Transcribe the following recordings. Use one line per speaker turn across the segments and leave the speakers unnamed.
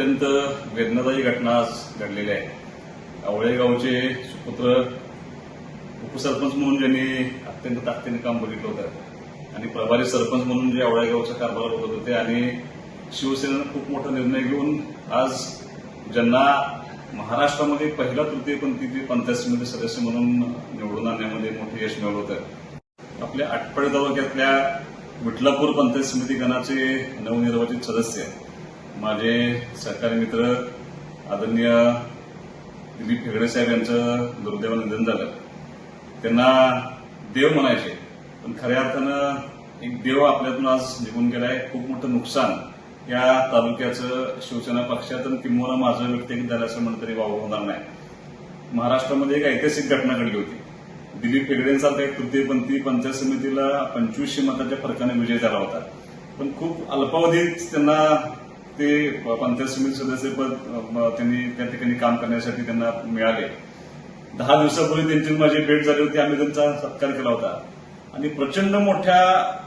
अत्यंत वेदनादायी घटना आज घडलेली आहे. आवळे गावचे सुपुत्र उपसरपंच म्हणून ज्यांनी अत्यंत ताकदीने काम बघितलं होतं आणि प्रभारी सरपंच म्हणून जे आवळे गावचा कारभार बघत होते आणि शिवसेनेनं खूप मोठा निर्णय घेऊन आज ज्यांना महाराष्ट्रामध्ये पहिला तृतीयपंथी पंचायत समिती सदस्य म्हणून निवडून आणण्यामध्ये मोठं यश मिळवलं होतं. आपल्या आटपाडी तालुक्यातल्या विठलापूर पंचायत समिती गणाचे नवनिर्वाचित सदस्य माझे सहकारी मित्र आदरणीय दिलीप हेगडे साहेब यांचं दुर्दैवानं निधन झालं. त्यांना देव म्हणायचे, पण खऱ्या अर्थानं एक देव आपल्यातून आज निघून गेलाय. खूप मोठं नुकसान या तालुक्याचं शिवसेना पक्षातून किंवा माझं व्यक्तिगत झालं असं म्हणलं तरी वाव होणार नाही. महाराष्ट्रामध्ये एक ऐतिहासिक घटना घडली होती. दिलीप हेगडेंसारखा एक तृतीयपंथी पंचायत समितीला 2500 मताच्या फरकाने विजय झाला होता, पण खूप अल्पावधीत त्यांना ते पंचायत समिती सदस्यपद त्यांनी त्या ठिकाणी काम करण्यासाठी त्यांना मिळाले. 10 दिवसापूर्वी त्यांची माझी भेट झाली होती. आम्ही त्यांचा सत्कार केला होता आणि प्रचंड मोठ्या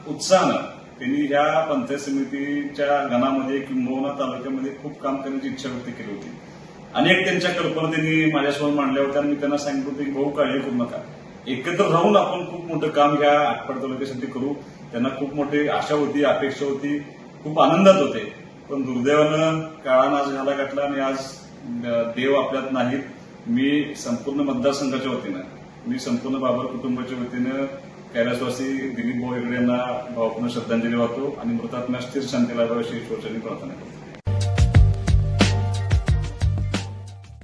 उत्साहानं त्यांनी ह्या पंचायत समितीच्या गणामध्ये किंबहुना तालुक्यामध्ये खूप काम करण्याची इच्छा व्यक्त केली होती. अनेक त्यांच्या कल्पना त्यांनी माझ्यासमोर मांडल्या होत्या आणि मी त्यांना सांगितलं होतं की भाऊ काळजी करू नका, एकत्र राहून आपण खूप मोठं काम ह्या आटपाडी तालुक्यासाठी करू. त्यांना खूप मोठी आशा होती, अपेक्षा होती, खूप आनंदात होते. पण दुर्दैवानं काळानं आज झाला गाठला आणि आज देव आपल्यात नाहीत. मी संपूर्ण मतदारसंघाच्या वतीनं, मी संपूर्ण बाबर कुटुंबाच्या वतीनं कैलासवासी दिलीप भाऊ हेगडे यांना भावपूर्ण श्रद्धांजली वाहतो आणि मृतात्म्यास स्थिर शांती लाभावी अशी ईश्वरचरणी प्रार्थना करतो.